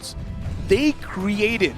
Ghouls, they created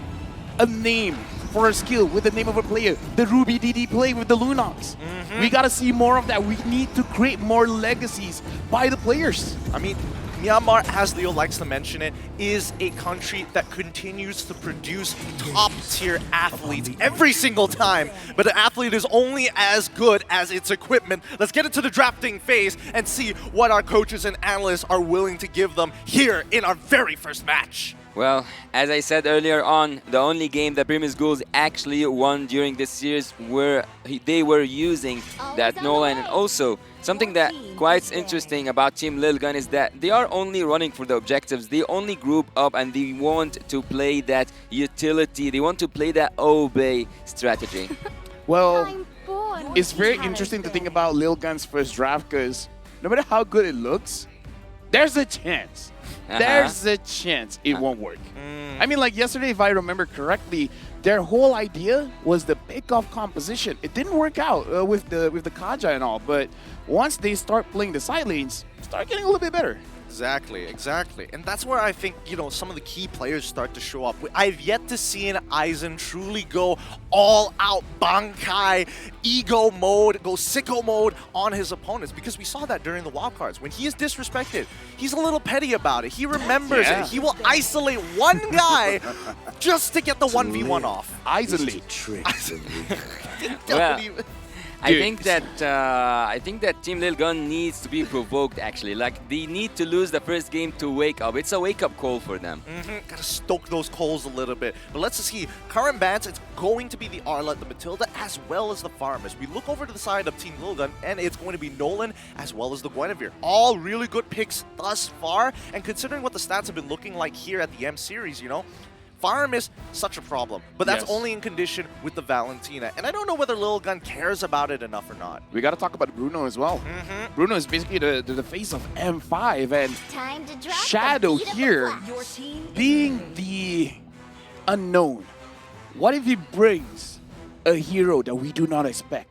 a name for a skill with the name of a player. The Ruby DD play with the Lunox. We gotta see more of that. We need to create more legacies by the players. I mean, Myanmar, as Leo likes to mention it, is a country that continues to produce top-tier athletes every single time. But an athlete is only as good as its equipment. Let's get into the drafting phase and see what our coaches and analysts are willing to give them here in our very first match. Well, as I said earlier on, the only game that Primus Ghouls actually won during this series where they were using that Nolan. And also, something that quite interesting about Team Lil Gun is that they are only running for the objectives. They only group up and they want to play that utility. They want to play that obey strategy. Well, it's very interesting to think about Lil Gun's first draft because no matter how good it looks, there's a chance. There's a chance it won't work. I mean, like yesterday, if I remember correctly, their whole idea was the pick-off composition. It didn't work out with the Kaja and all, but once they start playing the side lanes, start getting a little bit better. Exactly. And that's where I think, you know, some of the key players start to show up. I've yet to see an Aizen truly go all out Bankai, ego mode, go sicko mode on his opponents, because we saw that during the wildcards. When he is disrespected, he's a little petty about it. He remembers it. He will isolate one guy just to get the 1v1 off. Aizenly. Well, I think that Team Lil Gun needs to be provoked actually. Like they need to lose the first game to wake up. It's a wake-up call for them. Gotta stoke those coals a little bit. But let's see. Current bans, it's going to be the Arlet, the Matilda, as well as the Farmers. We look over to the side of Team Lil Gun, and it's going to be Nolan as well as the Guinevere. All really good picks thus far. And considering what the stats have been looking like here at the M Series, you know, Farm is such a problem, but that's only in condition with the Valentina. And I don't know whether Lil Gun cares about it enough or not. We got to talk about Bruno as well. Bruno is basically the face of M5, and Shadow here being the unknown. What if he brings a hero that we do not expect,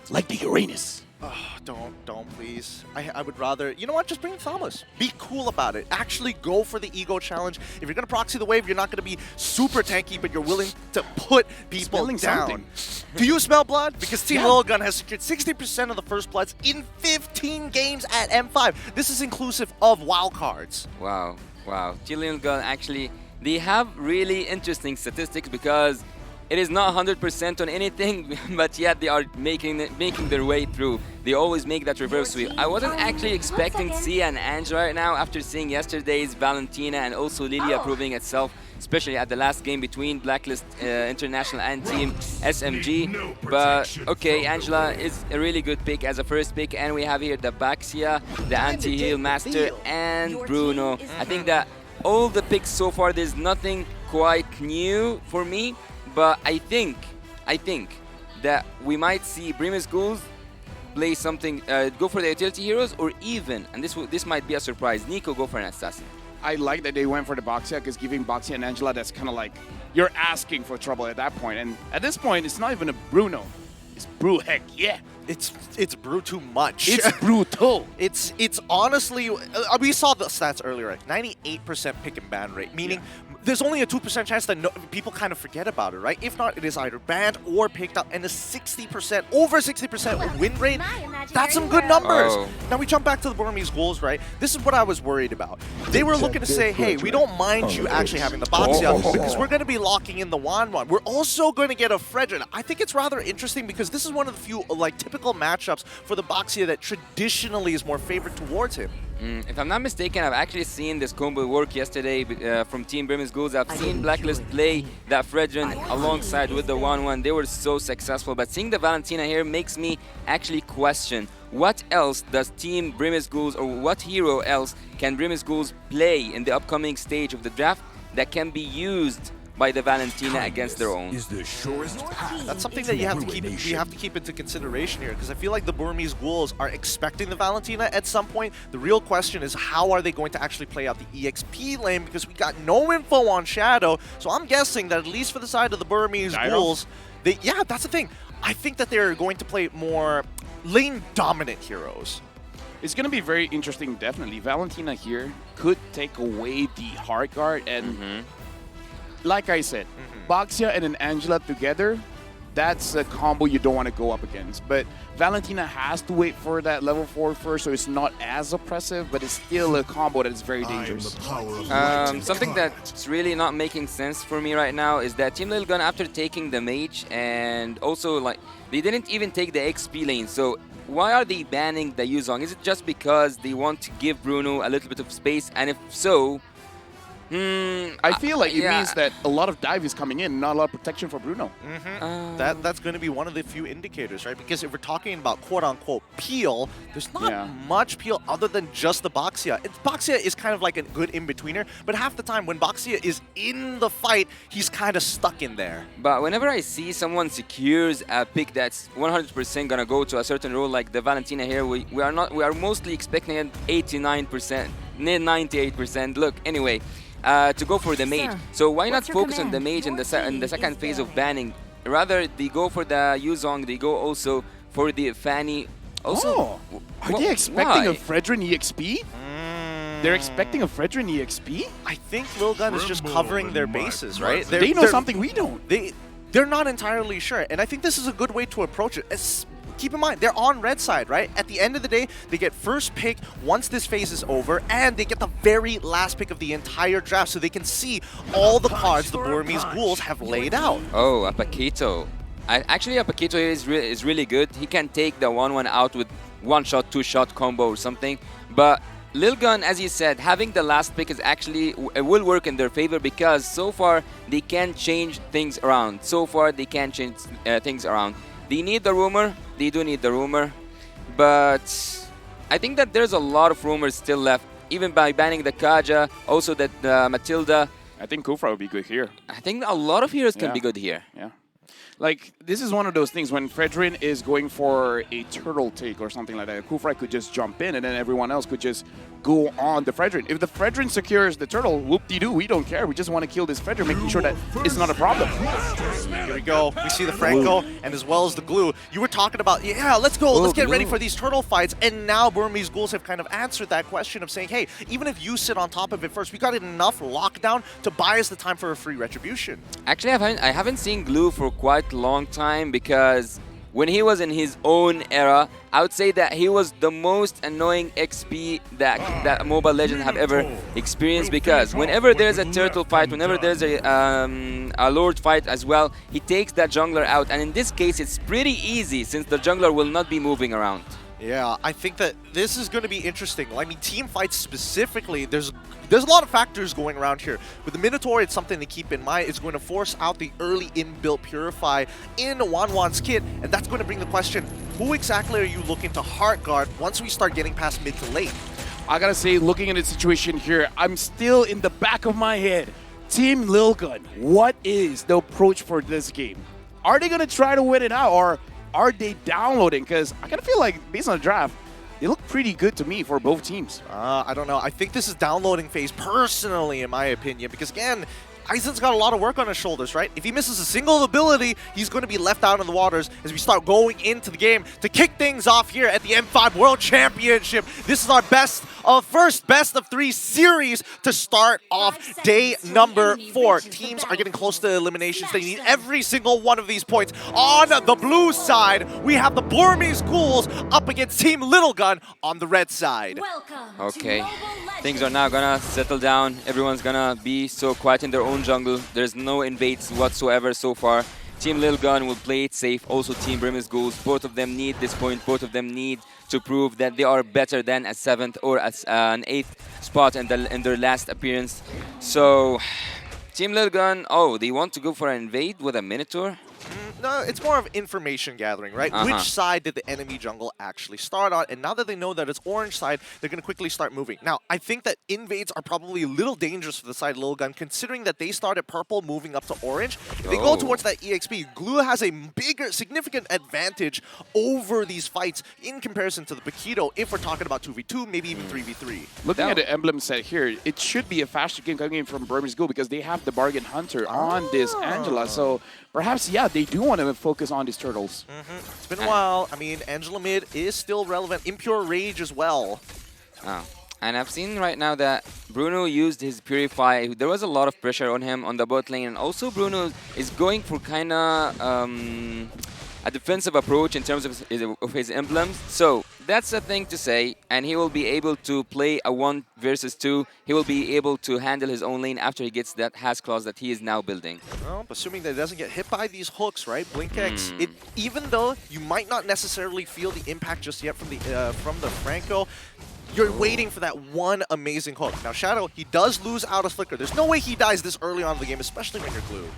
like the Uranus? Oh, don't please. I would rather, you know what, just bring Thomas. Be cool about it. Actually go for the ego challenge. If you're going to proxy the wave, you're not going to be super tanky, but you're willing to put people down. Do you smell blood? Because Team Lil Gun has secured 60% of the first bloods in 15 games at M5. This is inclusive of wildcards. Wow. Team Lil Gun actually, they have really interesting statistics because it is not 100% on anything, but yet they are making their way through. They always make that reverse sweep. I wasn't actually expecting to see an ENG right now after seeing yesterday's Valentina and also Lilia proving itself, especially at the last game between Blacklist International and Team SMG. But okay, Angela is a really good pick as a first pick, and we have here the Baxia, the Anti-Heal Master, and Bruno. I think that all the picks so far, there's nothing quite new for me. But I think that we might see Primus Ghouls play something, go for the utility heroes, or even, and this might be a surprise, Nico go for an assassin. I like that they went for the Baxia, because giving Baxia and Angela, that's kind of like, you're asking for trouble at that point. And at this point, it's not even a Bruno. It's Brew, heck yeah. It's Brew too much. It's brutal. It's honestly, we saw the stats earlier, right? 98% pick and ban rate, meaning there's only a 2% chance that people kind of forget about it, right? If not, it is either banned or picked up, and a 60%, over 60% win rate, that's some good numbers. Now we jump back to the Burmese Ghouls, right? This is what I was worried about. They were looking to say, hey, we don't mind you actually having the Baxia because we're going to be locking in the Wanwan. We're also going to get a Fredrin. I think it's rather interesting because this is one of the few like typical matchups for the Baxia that traditionally is more favored towards him. If I'm not mistaken, I've actually seen this combo work yesterday from Team Primus Ghouls. I've seen Blacklist play that Fredrin alongside with the 1-1. They were so successful, but seeing the Valentina here makes me actually question what else does Team Primus Ghouls, or what hero else can Primus Ghouls play in the upcoming stage of the draft that can be used by the Valentina against their own. Is the surest path. That's something that you have to keep into consideration here, because I feel like the Burmese Ghouls are expecting the Valentina at some point. The real question is, how are they going to actually play out the EXP lane, because we got no info on Shadow. So I'm guessing that at least for the side of the Burmese Ghouls, yeah, that's the thing. I think that they're going to play more lane dominant heroes. It's going to be very interesting, definitely. Valentina here could take away the hard guard. And like I said, Boxia and an Angela together, that's a combo you don't want to go up against. But Valentina has to wait for that level 4 first, so it's not as oppressive, but it's still a combo that is very dangerous. Something that's really not making sense for me right now is that Team Little Gun, after taking the mage, and also like they didn't even take the XP lane. So why are they banning the Yuzong? Is it just because they want to give Bruno a little bit of space? And if so, I feel like it means that a lot of dive is coming in, not a lot of protection for Bruno. That's going to be one of the few indicators, right? Because if we're talking about quote-unquote peel, there's not much peel other than just the Boxia. Boxia is kind of like a good in-betweener, but half the time when Boxia is in the fight, he's kind of stuck in there. But whenever I see someone secures a pick that's 100% gonna go to a certain role, like the Valentina here, we are mostly expecting an 89%, 98%. Look, anyway. To go for the mage. So why not focus on the mage in the second phase of banning? Rather, they go for the Yuzong, they go also for the Fanny. Also, are they expecting a Fredrin EXP? They're expecting a Fredrin EXP? I think Lil Gun is just covering their bases, right? They know something we don't. They're not entirely sure, and I think this is a good way to approach it. Keep in mind, they're on red side, right? At the end of the day, they get first pick once this phase is over, and they get the very last pick of the entire draft, so they can see all the cards the Burmese Ghouls have laid out. Oh, a Paquito. Actually, a Paquito is really good. He can take the 1-1 out with 1-shot, 2-shot combo or something. But Lil Gun, as you said, having the last pick is actually will work in their favor because so far they can change things around. Things around. They need the rumor. They do need the rumor. But I think that there's a lot of rumors still left. Even by banning the Kaja, also that Matilda. I think Kufra would be good here. I think a lot of heroes can be good here. Yeah. Like, this is one of those things when Fredrin is going for a turtle take or something like that. Kufra could just jump in and then everyone else could just go on the Fredrin. If the Fredrin secures the turtle, whoop-de-doo, we don't care. We just want to kill this Fredrin, making sure that it's not a problem. Here we go. We see the Franco and as well as the glue. You were talking about, yeah, let's go. Let's get ready for these turtle fights. And now Burmese Ghouls have kind of answered that question of saying, hey, even if you sit on top of it first, we got enough lockdown to buy us the time for a free retribution. Actually, I haven't seen Glue for quite a long time because when he was in his own era, I would say that he was the most annoying XP that Mobile Legends have ever experienced because whenever there's a turtle fight, whenever there's a Lord fight as well, he takes that jungler out. And in this case, it's pretty easy since the jungler will not be moving around. Yeah, I think that this is going to be interesting. I mean, team fights specifically, there's a lot of factors going around here. With the Minotaur, it's something to keep in mind. It's going to force out the early inbuilt Purify in Wanwan's kit, and that's going to bring the question, who exactly are you looking to hard guard once we start getting past mid to late? I gotta say, looking at the situation here, I'm still in the back of my head. Team Lil Gun, what is the approach for this game? Are they gonna try to win it out, or are they downloading? Because I kind of feel like, based on the draft, they look pretty good to me for both teams. I don't know. I think this is downloading phase, personally, in my opinion, because, again, Aizen's got a lot of work on his shoulders, right? If he misses a single ability, he's going to be left out in the waters as we start going into the game to kick things off here at the M5 World Championship. This is our first best of 3 series to start off day number 4. Teams are getting close to eliminations. They need every single one of these points. On the blue side, we have the Burmese Ghouls up against Team Little Gun on the red side. Okay, things are now gonna settle down. Everyone's gonna be so quiet in their own jungle. There's no invades whatsoever so far. Team Lil Gun will play it safe. Also Team Burmese Ghouls. Both of them need this point. Both of them need to prove that they are better than a 7th or an 8th spot in their last appearance. So Team Lil Gun, they want to go for an invade with a Minotaur? No, it's more of information gathering, right? Which side did the enemy jungle actually start on? And now that they know that it's orange side, they're going to quickly start moving. Now, I think that invades are probably a little dangerous for the side of Lil Gun, considering that they started purple moving up to orange. If they go towards that EXP, Glue has a bigger, significant advantage over these fights in comparison to the Paquito if we're talking about 2v2, maybe even 3v3. Looking at the emblem set here, it should be a faster game coming in from Burmese Ghoul because they have the Bargain Hunter on this Angela. So perhaps, yeah, they do want to focus on these turtles. It's been a while. I mean, Angela Mid is still relevant. Impure Rage as well. Oh. And I've seen right now that Bruno used his Purify. There was a lot of pressure on him on the bot lane. And also Bruno is going for kind of a defensive approach in terms of his emblems. So that's a thing to say. And he will be able to play a 1 versus 2. He will be able to handle his own lane after he gets that Has Claws that he is now building. Well, assuming that it doesn't get hit by these hooks, right? BlinkX, even though you might not necessarily feel the impact just yet from the Franco, you're waiting for that one amazing hook. Now, Shadow, he does lose out of Flicker. There's no way he dies this early on in the game, especially when you're glued.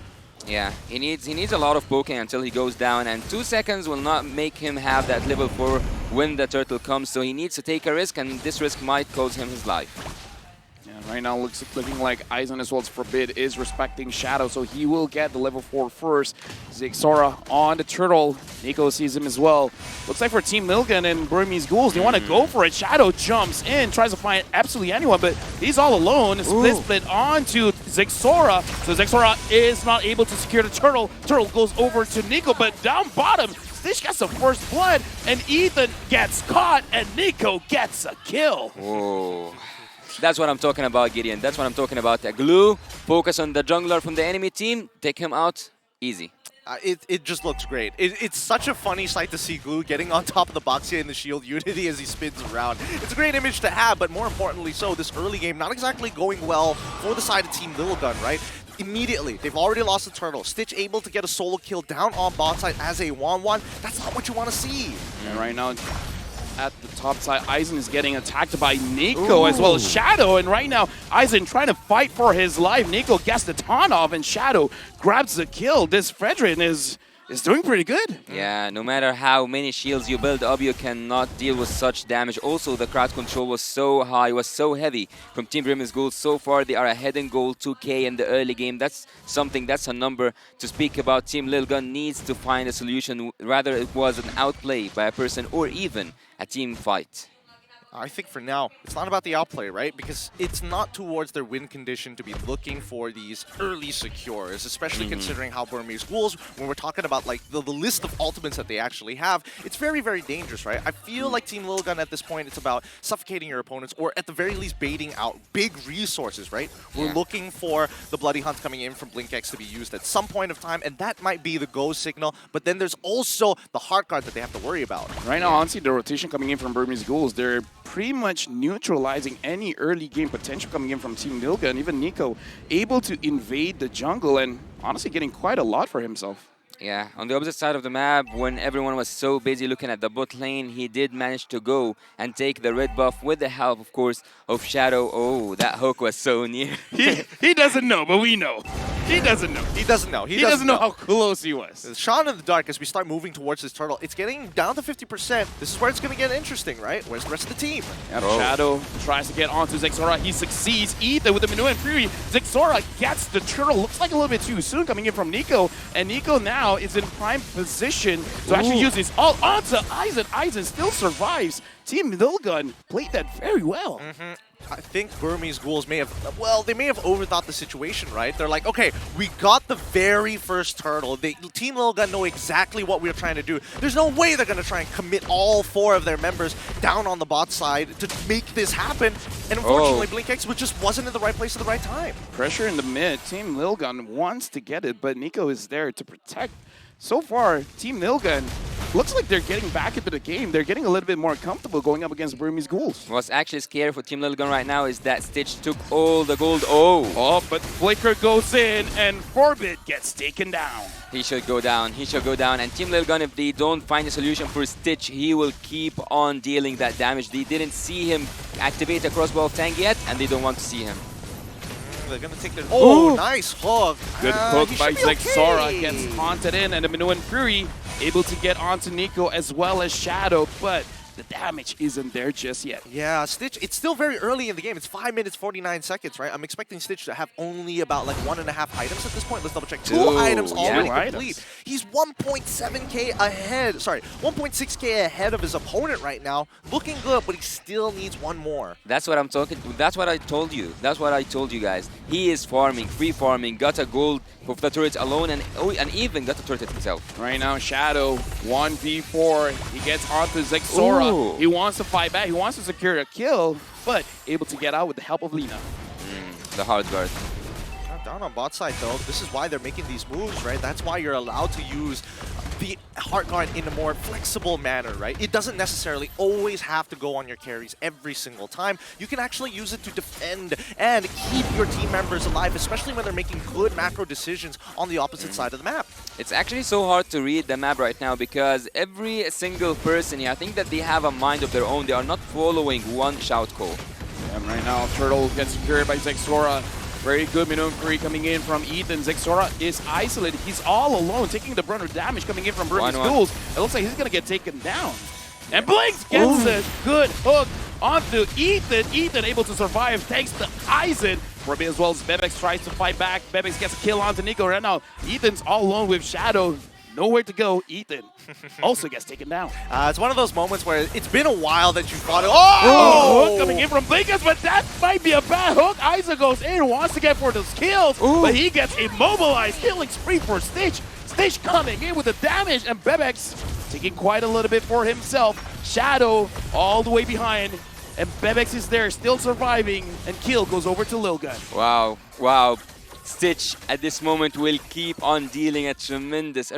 Yeah, he needs a lot of poking until he goes down, and 2 seconds will not make him have that level 4 when the turtle comes, so he needs to take a risk, and this risk might cost him his life. Yeah, right now looking like Aizen as well as Forbid is respecting Shadow, so he will get the level 4 first. Zixora on the turtle. Nico sees him as well. Looks like for Team Milgan and Burmese Ghouls, they want to go for it. Shadow jumps in, tries to find absolutely anyone, but he's all alone. Split onto Zixora. So Zixora is not able to secure the turtle. Turtle goes over to Nico, but down bottom, Stitch gets the first blood, and Ethan gets caught, and Nico gets a kill. Whoa. That's what I'm talking about, Gideon. That's what I'm talking about. A glue, focus on the jungler from the enemy team, take him out, easy. It just looks great. It's such a funny sight to see Glue getting on top of the box here in the shield Unity as he spins around. It's a great image to have, but more importantly so, this early game not exactly going well for the side of Team Little Gun, right? Immediately, they've already lost the turtle. Stitch able to get a solo kill down on bot side as a 1-1. That's not what you want to see. And right now, at the top side, Aizen is getting attacked by Nico as well as Shadow. And right now, Aizen trying to fight for his life. Nico gets the taunt off, and Shadow grabs the kill. This Fredrin is doing pretty good. Yeah, no matter how many shields you build up, you cannot deal with such damage. Also, the crowd control was so high, was so heavy from Team Burmese Ghouls. So far, they are ahead in goal 2K in the early game. That's something, that's a number to speak about. Team Lil Gun needs to find a solution. Rather, it was an outplay by a person or even a team fight. I think for now, it's not about the outplay, right? Because it's not towards their win condition to be looking for these early secures, especially considering how Burmese Ghouls, when we're talking about like the list of ultimates that they actually have, it's very, very dangerous, right? I feel like Team Lil Gun at this point, it's about suffocating your opponents or at the very least baiting out big resources, right? We're looking for the Bloody Hunt coming in from BlinkX to be used at some point of time, and that might be the go signal, but then there's also the heart guard that they have to worry about. Right now, honestly, the rotation coming in from Burmese Ghouls, they're pretty much neutralizing any early game potential coming in from Team Nilga, and even Nico able to invade the jungle and honestly getting quite a lot for himself. Yeah, on the opposite side of the map, when everyone was so busy looking at the bot lane, he did manage to go and take the red buff with the help, of course, of Shadow. Oh, that hook was so near. He doesn't know, but we know. He doesn't know. He doesn't know. He doesn't know how close he was. Sean in the dark, as we start moving towards this turtle, it's getting down to 50%. This is where it's going to get interesting, right? Where's the rest of the team? And Shadow tries to get onto Zixora. He succeeds. Ethan with the Minu and Fury. Zixora gets the turtle. Looks like a little bit too soon coming in from Nico. And Nico now is in prime position to actually use his ult onto Aizen. Aizen still survives. Team Milgun played that very well. I think Burmese Ghouls may have, well, they may have overthought the situation, right? They're like, okay, we got the very first turtle. Team Lil Gun know exactly what we're trying to do. There's no way they're going to try and commit all 4 of their members down on the bot side to make this happen. And unfortunately, BlinkX just wasn't in the right place at the right time. Pressure in the mid. Team Lil Gun wants to get it, but Nico is there to protect. So far, Team Nilgan looks like they're getting back into the game. They're getting a little bit more comfortable going up against Burmese Ghouls. What's actually scary for Team Little Gun right now is that Stitch took all the gold. Oh, but Flicker goes in and Forbid gets taken down. He should go down. He should go down. And Team Little Gun, if they don't find a solution for Stitch, he will keep on dealing that damage. They didn't see him activate a crossbow of tank yet, and they don't want to see him. They're going to take their... Oh, nice hook. Good hook by Zixora. Gets haunted in, and the Minu and Fury able to get onto Nico as well as Shadow, but the damage isn't there just yet. Yeah, Stitch, it's still very early in the game. It's 5 minutes, 49 seconds, right? I'm expecting Stitch to have only about like 1.5 items at this point. Let's double check. Two items already complete. He's 1.7k ahead. Sorry, 1.6k ahead of his opponent right now. Looking good, but he still needs one more. That's what I'm talking. That's what I told you. That's what I told you guys. He is farming, free farming, got a gold for the turret alone, and even got a turret himself. Right now, Shadow 1v4. He gets onto Zexora. He wants to fight back. He wants to secure a kill, but able to get out with the help of Lina. The hard guard. Not down on bot side though. This is why they're making these moves, right? That's why you're allowed to use the hard guard in a more flexible manner, right? It doesn't necessarily always have to go on your carries every single time. You can actually use it to defend and keep your team members alive, especially when they're making good macro decisions on the opposite side of the map. It's actually so hard to read the map right now because every single person here, I think that they have a mind of their own. They are not following one shout call. And right now, Turtle gets secured by Zexora. Very good maneuver coming in from Ethan. Zexora is isolated. He's all alone, taking the brunt of damage coming in from Burmese Ghouls. It looks like he's going to get taken down. And Blinks gets a good hook onto Ethan. Ethan able to survive thanks to Aizen. Ruby as well as Bebex tries to fight back. Bebex gets a kill onto Nico. Right now, Ethan's all alone with Shadow. Nowhere to go. Ethan also gets taken down. It's one of those moments where it's been a while that you fought it. Hook coming in from Blinkus, but that might be a bad hook. Aizen goes in, wants to get for those kills, but he gets immobilized. Killing spree for Stitch. Stitch coming in with the damage, and Bebex taking quite a little bit for himself. Shadow all the way behind, and Bebex is there, still surviving, and kill goes over to Lilgun. Wow, wow. Stitch at this moment will keep on dealing a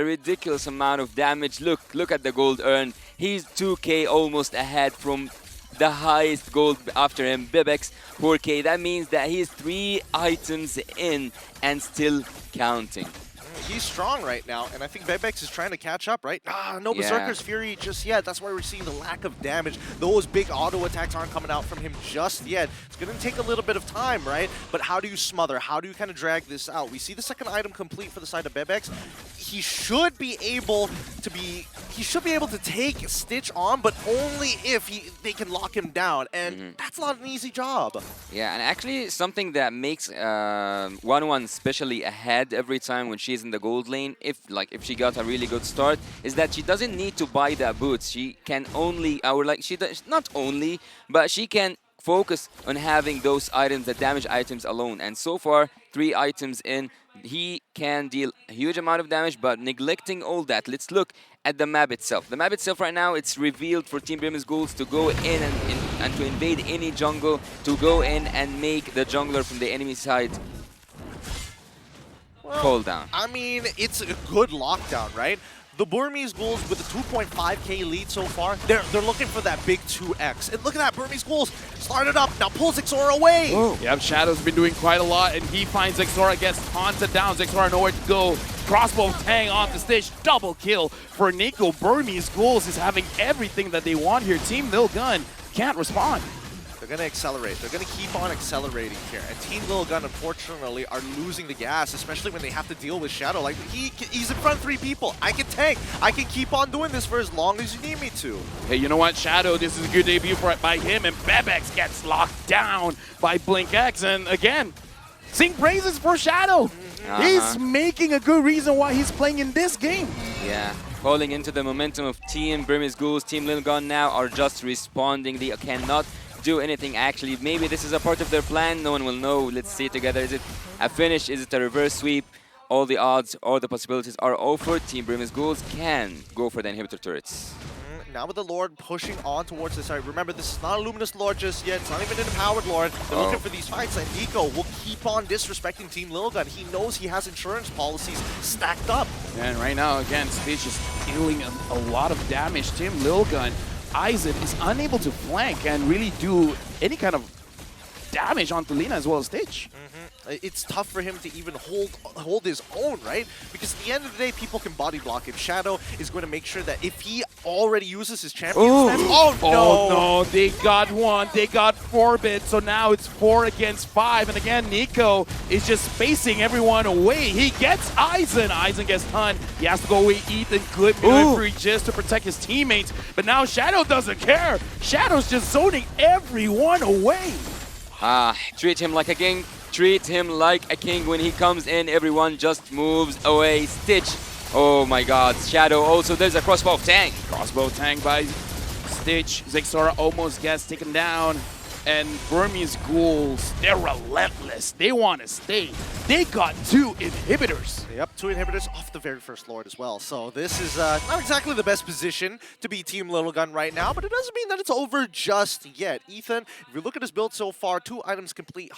ridiculous amount of damage. Look at the gold earned. He's 2k almost ahead from the highest gold after him, Bebex 4k. That means that he's 3 items in and still counting. He's strong right now, and I think Bebex is trying to catch up, right? No Berserker's Fury just yet. That's why we're seeing the lack of damage. Those big auto attacks aren't coming out from him just yet. It's going to take a little bit of time, right? But how do you smother? How do you kind of drag this out? We see the second item complete for the side of Bebex. He should be able to take Stitch on, but only if they can lock him down, and that's not an easy job. Yeah, and actually something that makes 1-1 especially ahead every time when she's in the gold lane, if she got a really good start, is that she doesn't need to buy that boots. She can only, not only, but she can focus on having those items, the damage items alone. And so far, 3 items in, he can deal a huge amount of damage, but neglecting all that. Let's look at the map itself. The map itself right now, it's revealed for Team Burmese Ghouls to go in and to invade any jungle, to go in and make the jungler from the enemy side fall down. I mean, it's a good lockdown, right? The Burmese Ghouls with a 2.5k lead so far, they're looking for that big 2x. And look at that, Burmese Ghouls started up, now pulls Zexora away. Yep, Shadow's been doing quite a lot, and he finds Zexora, gets haunted down. Zexora nowhere to go. Crossbow Tang off the stage, double kill for Nico. Burmese Ghouls is having everything that they want here. Team Lilgun can't respond. They're going to accelerate. They're going to keep on accelerating here. And Team Lilgun, unfortunately, are losing the gas, especially when they have to deal with Shadow. Like, he's in front of 3 people. I can tank. I can keep on doing this for as long as you need me to. Hey, you know what? Shadow, this is a good debut by him, and Bebex gets locked down by BlinkX. And again, sing praises for Shadow. He's making a good reason why he's playing in this game. Yeah. Falling into the momentum of Team Burmese Ghouls, Team Lilgun now are just responding. They cannot do anything actually. Maybe this is a part of their plan, no one will know. Let's see together. Is it a finish? Is it a reverse sweep? All the odds, all the possibilities are offered. Team Burmese Ghouls can go for the inhibitor turrets. Now with the Lord pushing on towards this side. Remember, this is not a Luminous Lord just yet. It's not even an Empowered Lord. They're looking for these fights, and Nico will keep on disrespecting Team Lilgun. He knows he has insurance policies stacked up. And right now, again, Stitch is dealing a lot of damage. Team Lilgun, Aizen is unable to flank and really do any kind of damage onto Lina as well as Stitch. It's tough for him to even hold his own, right? Because at the end of the day, people can body block him. Shadow is going to make sure that if he already uses his champion stance. Oh no, they got one, they got Forbid, so now it's 4 against 5, and again, Nico is just spacing everyone away. He gets Aizen, Aizen gets Hun, he has to go away Ethan, good maneuver just to protect his teammates, but now Shadow doesn't care. Shadow's just zoning everyone away. Treat him like a king, treat him like a king. When he comes in, everyone just moves away. Stitch. Oh my god, Shadow also, there's a crossbow tank. Crossbow tank by Stitch. Zexora almost gets taken down. And Burmese ghouls, they're relentless. They want to stay. They got 2 inhibitors. Yep, 2 inhibitors off the very first Lord as well. So this is not exactly the best position to be Team Little Gun right now, but it doesn't mean that it's over just yet. Ethan, if you look at his build so far, 2 items complete.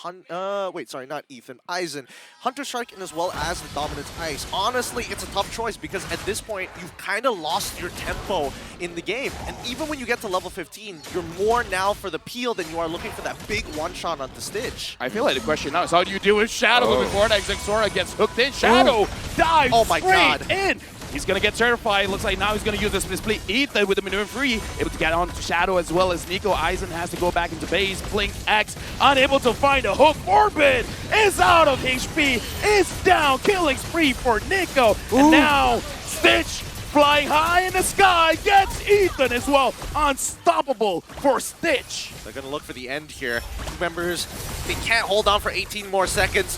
Wait, sorry, not Ethan. Aizen. Hunter Strike and as well as the Dominance Ice. Honestly, it's a tough choice because at this point, you've kind of lost your tempo in the game. And even when you get to level 15, you're more now for the peel than you are looking for that big one-shot on the Stitch. I feel like the question now is how do you deal with Shadow moving forward as Zexora gets hooked in. Shadow dives straight in. He's going to get certified. Looks like now he's going to use this split Ethan with the maneuver free. Able to get on to Shadow as well as Nico. Aizen has to go back into base. Blink X. Unable to find a hook. Forbid is out of HP. It's down. Killing spree for Nico. And now Stitch flying high in the sky gets Ethan as well. Unstoppable for Stitch. They're going to look for the end here. Members, they can't hold on for 18 more seconds.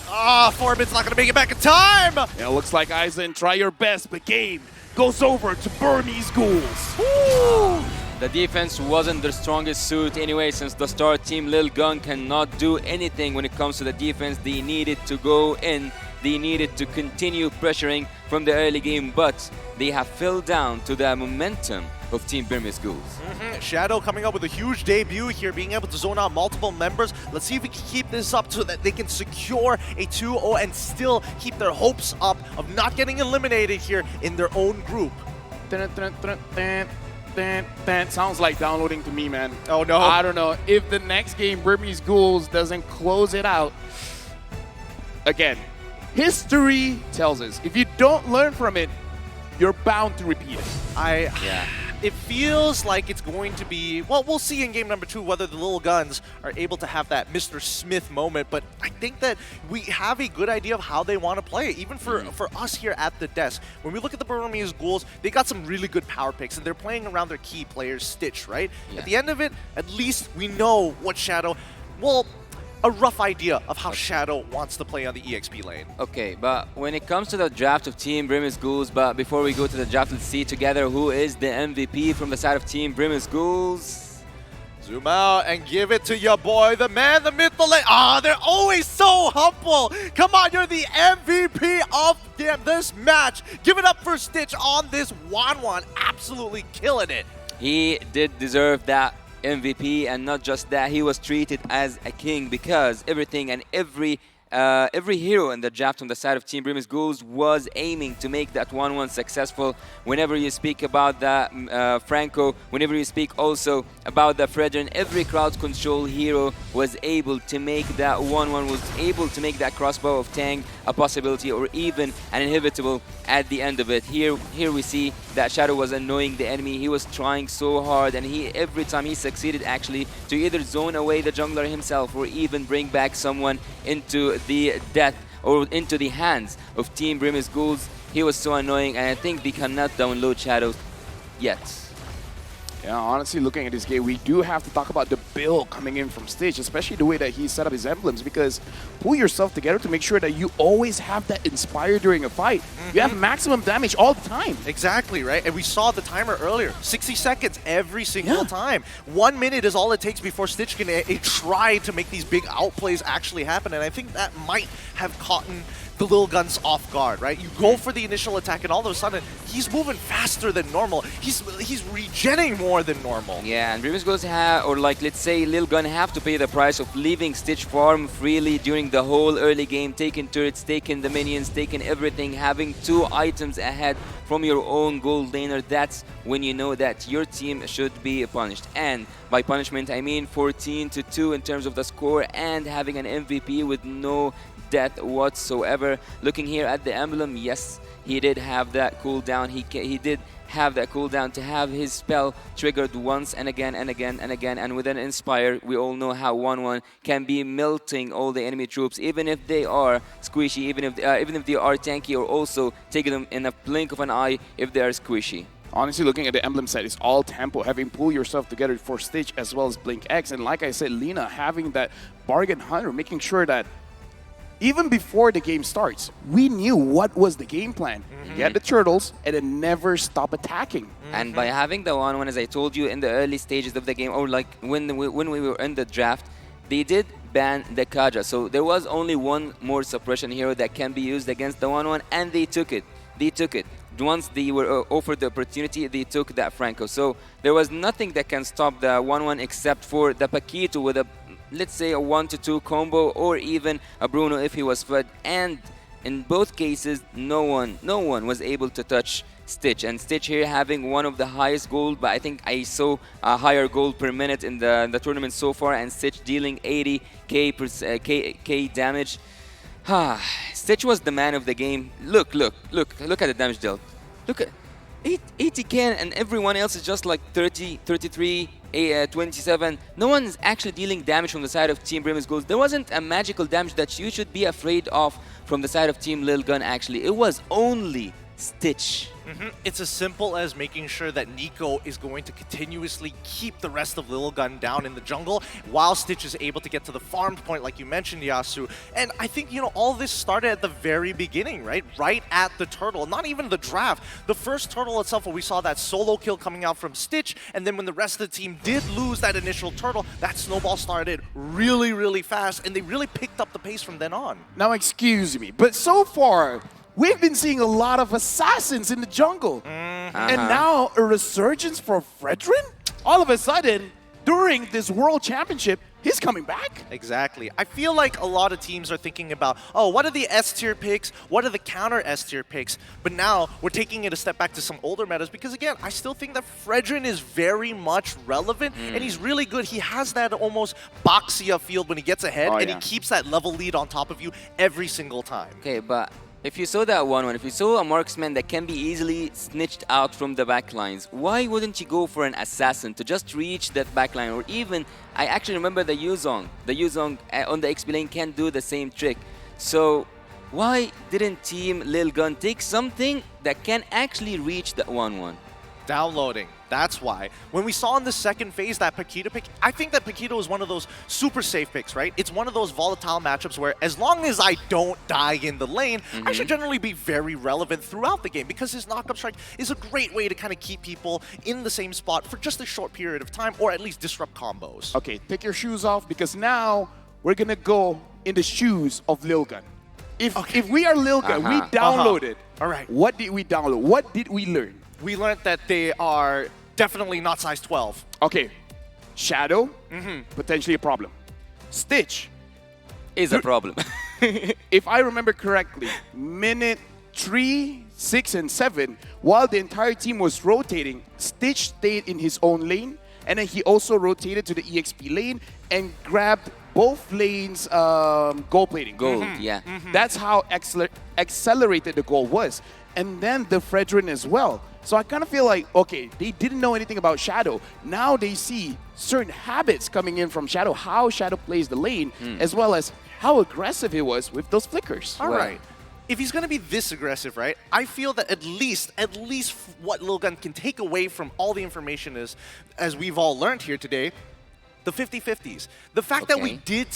Forbid's not going to make it back in time. Yeah, looks like Aizen, try your best, but game goes over to Burmese ghouls. The defense wasn't their strongest suit anyway since the start. Team Lil Gun cannot do anything when it comes to the defense. They needed to go in. They needed to continue pressuring from the early game, but they have fell down to the momentum of Team Burmese Ghouls. Shadow coming up with a huge debut here, being able to zone out multiple members. Let's see if we can keep this up so that they can secure a 2-0 and still keep their hopes up of not getting eliminated here in their own group. Sounds like downloading to me, man. Oh no. I don't know. If the next game Burmese Ghouls doesn't close it out, again, history tells us if you don't learn from it, you're bound to repeat it. It feels like it's going to be, well, we'll see in game number 2 whether the Little Guns are able to have that Mr. Smith moment, but I think that we have a good idea of how they want to play it, even for us here at the desk. When we look at the Burmese Ghouls, they got some really good power picks, and they're playing around their key players, Stitch, right? Yeah. At the end of it, at least we know what Shadow, well, a rough idea of how Shadow wants to play on the EXP lane. Okay, but when it comes to the draft of Team Burmese Ghouls, but before we go to the draft, let's see together who is the MVP from the side of Team Burmese Ghouls. Zoom out and give it to your boy, the man, the myth, the legend. They're always so humble. Come on, you're the MVP of this match. Give it up for Stitch on this 1-1. Absolutely killing it. He did deserve that MVP, and not just that, he was treated as a king because everything and every hero in the draft on the side of Team Burmese Ghouls was aiming to make that 1-1 successful. Whenever you speak about the Franco, whenever you speak also about the Fredrin, every crowd control hero was able to make that 1-1, was able to make that crossbow of Tang a possibility or even an inevitable at the end of it. Here we see that Shadow was annoying the enemy. He was trying so hard, and every time he succeeded actually to either zone away the jungler himself or even bring back someone into the death or into the hands of Team Burmese Ghouls. He was so annoying, and I think they cannot download Shadow yet. Yeah, honestly, looking at this game, we do have to talk about the build coming in from Stitch, especially the way that he set up his emblems, because pull yourself together to make sure that you always have that Inspire during a fight. You have maximum damage all the time. Exactly, right? And we saw the timer earlier. 60 seconds every single time. 1 minute is all it takes before Stitch can try to make these big outplays actually happen, and I think that might have caught the Little Guns off guard, right? You go for the initial attack, and all of a sudden, he's moving faster than normal. He's regenning more than normal. Yeah, and Burmese Ghouls have, or like let's say Lil Gun have to pay the price of leaving Stitch farm freely during the whole early game, taking turrets, taking the minions, taking everything, having 2 items ahead from your own gold laner. That's when you know that your team should be punished. And by punishment, I mean 14-2 in terms of the score and having an MVP with no death whatsoever. Looking here at the emblem, yes, he did have that cooldown. He did have that cooldown to have his spell triggered once and again and again and again. And with an Inspire, we all know how 1-1 can be melting all the enemy troops, even if they are squishy, even if they are tanky, or also taking them in a blink of an eye if they are squishy. Honestly, looking at the emblem set, it's all tempo, having pull yourself together for Stitch as well as Blink X. And like I said, Lina having that bargain hunter, making sure that even before the game starts, we knew what was the game plan. Get the turtles and then never stop attacking. And by having the 1-1, as I told you in the early stages of the game, or like when we were in the draft, they did ban the Kaja. So there was only one more suppression hero that can be used against the 1-1, and they took it. They took it. Once they were offered the opportunity, they took that Franco. So there was nothing that can stop the 1-1 except for the Paquito with a, let's say, a 1-2 combo, or even a Bruno if he was fed. And in both cases, no one was able to touch Stitch. And Stitch here having one of the highest gold, but I think I saw a higher gold per minute in the tournament so far, and Stitch dealing 80k damage. Stitch was the man of the game. Look at the damage dealt. Look at 80k, and everyone else is just like 30, 33, 27. No one is actually dealing damage from the side of Team Bremen's Gold. There wasn't a magical damage that you should be afraid of from the side of Team Lil Gun, actually. It was only Stitch. It's as simple as making sure that Nico is going to continuously keep the rest of Lil Gun down in the jungle while Stitch is able to get to the farm point, like you mentioned, Yasu. And I think, you know, all this started at the very beginning, right? Right at the turtle, not even the draft. The first turtle itself, where we saw that solo kill coming out from Stitch, and then when the rest of the team did lose that initial turtle, that snowball started really, really fast, and they really picked up the pace from then on. Now, excuse me, but so far, we've been seeing a lot of assassins in the jungle. And now a resurgence for Fredrin? All of a sudden, during this World Championship, he's coming back? Exactly. I feel like a lot of teams are thinking about, oh, what are the S-tier picks? What are the counter S-tier picks? But now we're taking it a step back to some older metas, because again, I still think that Fredrin is very much relevant, and he's really good. He has that almost Boxia field when he gets ahead, and he keeps that level lead on top of you every single time. Okay, but if you saw that 1-1, if you saw a marksman that can be easily snitched out from the backlines, why wouldn't you go for an assassin to just reach that backline? Or even, I actually remember the Yuzong. The Yuzong on the XP lane can do the same trick. So why didn't Team Lil Gun take something that can actually reach that 1-1? Downloading. That's why. When we saw in the second phase that Paquito pick, I think that Paquito is one of those super safe picks, right? It's one of those volatile matchups where as long as I don't die in the lane, I should generally be very relevant throughout the game, because his knock-up strike is a great way to kind of keep people in the same spot for just a short period of time, or at least disrupt combos. Okay, take your shoes off, because now we're gonna go in the shoes of Lil Gun. If we are Lil Gun, we downloaded. All right. What did we download? What did we learn? We learned that they are definitely not size 12. Okay, Shadow, potentially a problem. Stitch is a problem. If I remember correctly, minute 3, 6, and 7, while the entire team was rotating, Stitch stayed in his own lane, and then he also rotated to the EXP lane and grabbed both lanes gold plating. Yeah. That's how accelerated the goal was. And then the Fredrin as well. So I kind of feel like, okay, they didn't know anything about Shadow. Now they see certain habits coming in from Shadow, how Shadow plays the lane, as well as how aggressive he was with those flickers. All right. If he's going to be this aggressive, right, I feel that at least what Lil Gun can take away from all the information is, as we've all learned here today, the 50-50s. The fact that we did